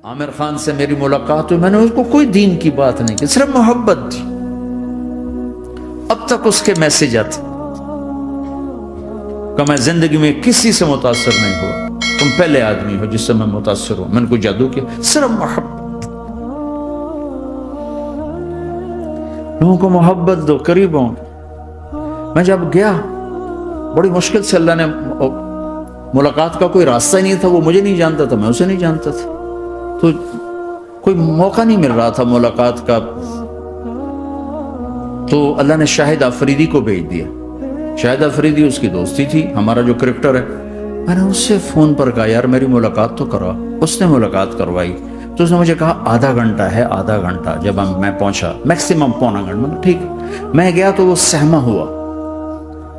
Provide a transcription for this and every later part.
عامر خان سے میری ملاقات ہوئی، میں نے اس کو کوئی دین کی بات نہیں کی، صرف محبت تھی. اب تک اس کے میسج آتے کہ میں زندگی میں کسی سے متاثر نہیں ہوا، تم پہلے آدمی ہو جس سے میں متاثر ہوں. میں نے کوئی جادو کیا، صرف محبت. لوگوں کو محبت دو، قریب ہوں. میں جب گیا بڑی مشکل سے اللہ نے، ملاقات کا کوئی راستہ ہی نہیں تھا، وہ مجھے نہیں جانتا تھا، میں اسے نہیں جانتا تھا، تو کوئی موقع نہیں مل رہا تھا ملاقات کا. تو اللہ نے شاہد آفریدی کو بھیج دیا. شاہد آفریدی اس کی دوستی تھی، ہمارا جو کرکٹر ہے. میں نے اس سے فون پر کہا یار میری ملاقات تو کرا. اس نے ملاقات کروائی. تو اس نے مجھے کہا آدھا گھنٹہ ہے، آدھا گھنٹہ. جب میں پہنچا میکسیمم پونا گھنٹہ، ٹھیک. میں گیا تو وہ سہما ہوا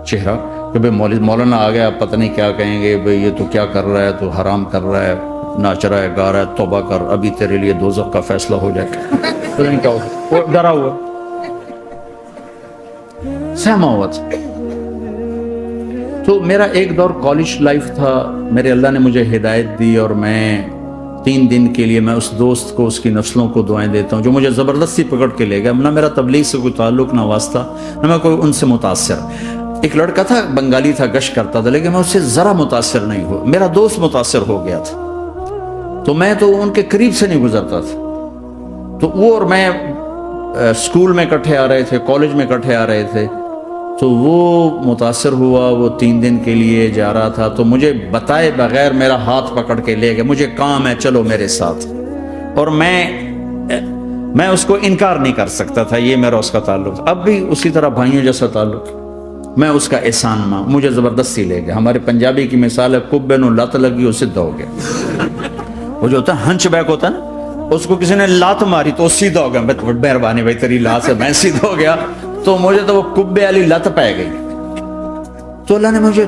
چہرہ کہ بھئی مولانا آ گیا، پتہ نہیں کیا کہیں گے، بھئی یہ تو کیا کر رہا ہے، تو حرام کر رہا ہے، ناچ رہا ہے، گا رہا ہے، توبہ کر، ابھی تیرے لیے دوزخ کا فیصلہ ہو جائے. پتہ نہیں کیا ہوا، وہ ڈرا ہوا سہما ہوا تھا. تو میرا ایک دور کالج لائف تھا. میرے اللہ نے مجھے ہدایت دی اور میں 3 دن کے لیے میں اس دوست کو، اس کی نسلوں کو دعائیں دیتا ہوں جو مجھے زبردستی پکڑ کے لے گیا. نہ میرا تبلیغ سے کوئی تعلق، نہ واسطہ، نہ میں کوئی ان سے متاثر. ایک لڑکا تھا، بنگالی تھا، گشت کرتا تھا، لیکن میں اس سے ذرا متاثر نہیں ہوا. میرا دوست متاثر ہو گیا تھا، تو میں تو ان کے قریب سے نہیں گزرتا تھا. تو وہ اور میں اسکول میں اکٹھے آ رہے تھے، کالج میں اکٹھے آ رہے تھے. تو وہ متاثر ہوا، وہ 3 دن کے لیے جا رہا تھا، تو مجھے بتائے بغیر میرا ہاتھ پکڑ کے لے گئے، مجھے کام ہے چلو میرے ساتھ. اور میں اس کو انکار نہیں کر سکتا تھا، یہ میرا اس کا تعلق تھا. اب بھی اسی طرح بھائیوں جیسا تعلق. میں اس کا احسان ماں، مجھے زبردستی لے گیا. ہمارے پنجابی کی مثال ہے، کبے نو لت لگی وہ سیدھا ہو گیا. وہ جو ہوتا ہے ہنچ بیک ہوتا ہے نا، اس کو کسی نے لات ماری تو سیدھا ہو گیا. مہربانی بھائی تیری لات سے میں سیدھا ہو گیا. تو مجھے تو وہ کبے والی لت پہ گئی. تو اللہ نے مجھے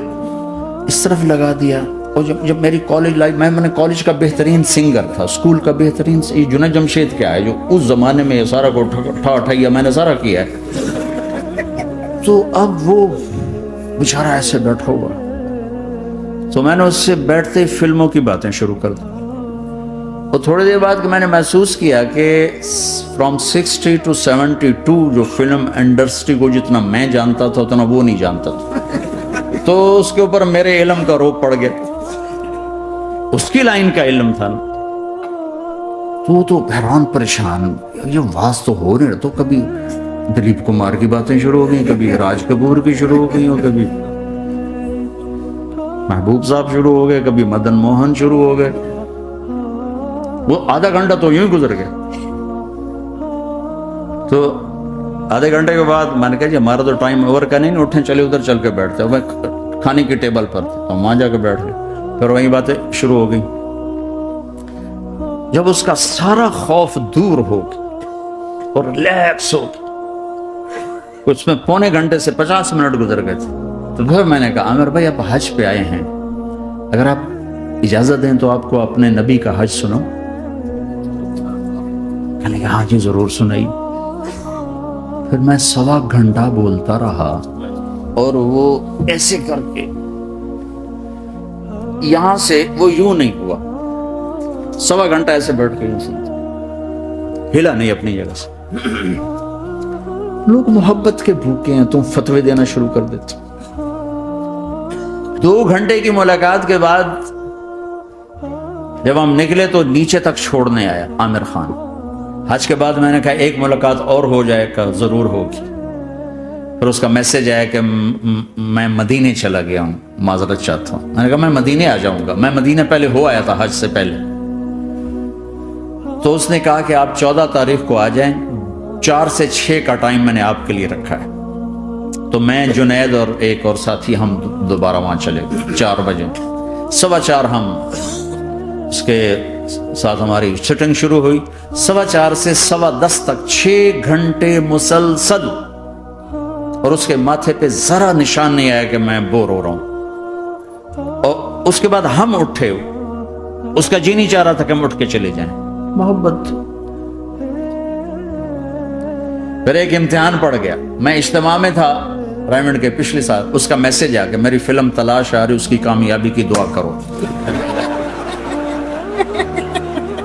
اس طرف لگا دیا. اور جب میری کالج لائف، میں نے کالج کا بہترین سنگر تھا، اسکول کا بہترین، یہ جنید جمشید کیا ہے جو اس زمانے میں یہ سارا کو اٹھایا میں نے سارا کیا ہے. تو اب وہ بیچارہ ایسے بیٹھا ہوا، تو میں نے اس سے بیٹھتے ہی فلموں کی باتیں شروع کر دی. اور تھوڑی دیر بعد میں نے محسوس کیا کہ فرام 60 to 72 جو فلم انڈسٹری کو جتنا میں جانتا تھا اتنا وہ نہیں جانتا تھا. تو اس کے اوپر میرے علم کا روپ پڑ گیا. اس کی لائن کا علم تھا نا. تو حیران پریشان، یہ واز تو ہو رہے. تو کبھی دلیپ کمار کی باتیں شروع ہو گئی، کبھی راج کپور کی شروع ہو گئی، اور کبھی محبوب صاحب شروع ہو گئے، کبھی مدن موہن شروع ہو گئے. وہ آدھا گھنٹہ تو یوں ہی گزر گیا. تو آدھے گھنٹے کے بعد میں نے کہا جی ہمارا تو ٹائم اوور کا نہیں، اٹھیں چلے ادھر چل کے بیٹھتے. میں کھانے کی ٹیبل پر تھا، وہاں جا کے بیٹھ گئے. پھر وہیں باتیں شروع ہو گئی. جب اس کا سارا خوف دور ہو گیا اور ریلیکس ہو گیا، کچھ میں 1.25 گھنٹے سے 50 منٹ گزر گئے تھے. تو پھر میں نے کہا عامر بھائی آپ حج پہ آئے ہیں، اگر آپ اجازت دیں تو آپ کو اپنے نبی کا حج سنو. کہنے کہ ہاں جی ضرور سنائی. پھر میں 1.25 گھنٹہ بولتا رہا، اور وہ ایسے کر کے یہاں سے وہ یوں نہیں ہوا، 1.25 گھنٹہ ایسے بیٹھ کے یوں سنتا، ہلا نہیں اپنی جگہ سے. لوگ محبت کے بھوکے ہیں، تم فتوے دینا شروع کر دیتے. 2 گھنٹے کی ملاقات کے بعد جب ہم نکلے تو نیچے تک چھوڑنے آیا عامر خان. حج کے بعد میں نے کہا ایک ملاقات اور ہو جائے گا، ضرور ہوگی. پھر اس کا میسج آیا کہ میں مدینے چلا گیا ہوں، معذرت چاہتا ہوں. میں نے کہا میں مدینے آ جاؤں گا، میں مدینے پہلے ہو آیا تھا حج سے پہلے. تو اس نے کہا کہ آپ 14 تاریخ کو آ جائیں، 4 سے 6 کا ٹائم میں نے آپ کے لیے رکھا ہے. تو میں جنید اور ایک اور ساتھی ہم دوبارہ وہاں چلے گئے. 4 بجے 4:15 ہم اس کے ساتھ ہماری سٹنگ شروع ہوئی. 4:15 سے 10:15 تک 6 گھنٹے مسلسل. اور اس کے ماتھے پہ ذرا نشان نہیں آیا کہ میں بور ہو رہا ہوں. اور اس کے بعد ہم اٹھے، اس کا جی نہیں چاہ رہا تھا کہ ہم اٹھ کے چلے جائیں. محبت. پھر ایک امتحان پڑ گیا. میں اجتماع میں تھا ریمنڈ کے پچھلے سال. اس کا میسج آ کہ میری فلم تلاش آ رہی، اس کی کامیابی کی دعا کرو.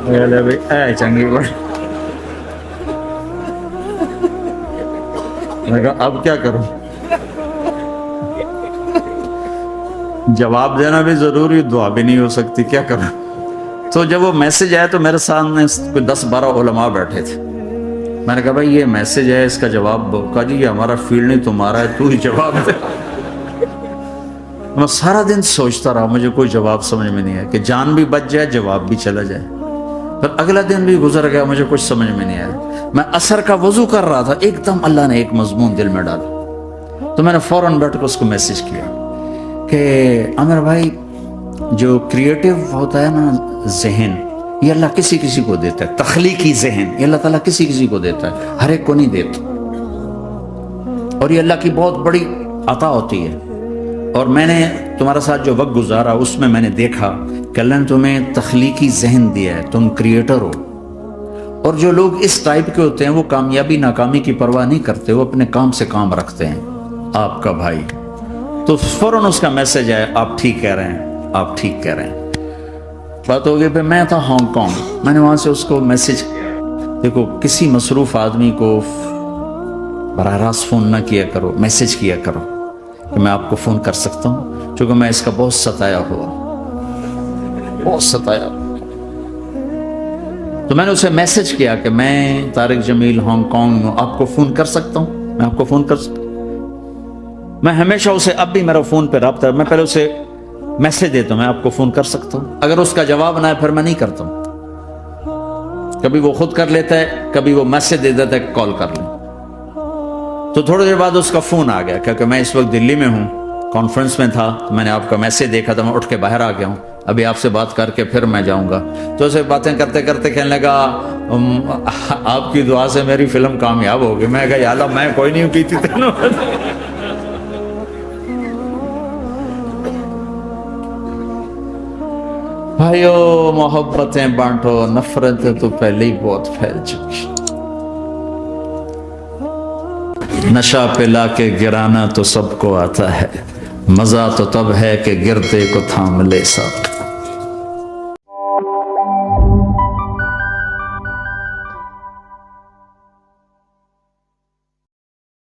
لے بھائی اے چنگی بڑی. میں کہا اب کیا کروں؟ جواب دینا بھی ضروری، دعا بھی نہیں ہو سکتی، کیا کروں؟ تو جب وہ میسج آیا تو میرے سامنے کوئی 10-12 علماء بیٹھے تھے. میں نے کہا بھائی یہ میسج ہے، اس کا جواب دو. کہا جی یہ ہمارا فیلڈ نہیں، تمہارا ہے، تو ہی جواب دے. میں سارا دن سوچتا رہا، مجھے کوئی جواب سمجھ میں نہیں آیا کہ جان بھی بچ جائے، جواب بھی چلا جائے. پھر اگلا دن بھی گزر گیا، مجھے کچھ سمجھ میں نہیں آیا. میں عصر کا وضو کر رہا تھا، ایک دم اللہ نے ایک مضمون دل میں ڈالا. تو میں نے فوراً بیٹھ کے اس کو میسج کیا کہ عامر بھائی، جو کریٹو ہوتا ہے نا ذہن، یہ اللہ کسی کسی کو دیتا ہے. تخلیقی ذہن یہ اللہ تعالیٰ کسی کسی کو دیتا ہے، ہر ایک کو نہیں دیتا. اور یہ اللہ کی بہت بڑی عطا ہوتی ہے. اور میں نے تمہارے ساتھ جو وقت گزارا اس میں نے دیکھا کہ اللہ نے تمہیں تخلیقی ذہن دیا ہے، تم کریٹر ہو. اور جو لوگ اس ٹائپ کے ہوتے ہیں وہ کامیابی ناکامی کی پرواہ نہیں کرتے، وہ اپنے کام سے کام رکھتے ہیں. آپ کا بھائی. تو فوراً اس کا میسج آیا، آپ ٹھیک کہہ رہے ہیں، آپ ٹھیک کہہ رہے ہیں. بات ہو گئی. پہ میں تھا ہانگ کانگ، میں نے وہاں سے اس کو میسج کیا. دیکھو کسی مصروف آدمی کو براہ راست فون نہ کیا کرو، میسج کیا کرو کہ میں آپ کو فون کر سکتا ہوں، چونکہ میں اس کا بہت ستایا ہوا، بہت ستایا. تو میں نے اسے میسج کیا کہ میں طارق جمیل ہانگ کانگ میں آپ کو فون کر سکتا ہوں، میں آپ کو فون کر سکتا ہوں. میں ہمیشہ اسے، اب بھی میرا فون پہ رابطہ ہے، میں پہلے اسے میسج دیتا ہوں میں آپ کو فون کر سکتا ہوں. اگر اس کا جواب نہ ہے پھر میں نہیں کرتا ہوں. کبھی وہ خود کر لیتا ہے، کبھی وہ میسج دے دیتا ہے کہ کال کر لیں. تو تھوڑی دیر بعد اس کا فون آ گیا، کیونکہ میں اس وقت دلی میں ہوں، کانفرنس میں تھا. تو میں نے آپ کا میسج دیکھا تھا، میں اٹھ کے باہر آ گیا ہوں، ابھی آپ سے بات کر کے پھر میں جاؤں گا. تو اسے باتیں کرتے کرتے کہنے لگا آپ کی دعا سے میری فلم کامیاب ہو گئی. میں کہا یا اللہ میں کوئی نہیں کی تھی تینوں. بھائیو محبتیں بانٹو، نفرتیں تو پہلے ہی بہت پھیل چکی. نشہ پلا کے گرانا تو سب کو آتا ہے، مزہ تو تب ہے کہ گرتے کو تھام لے سب.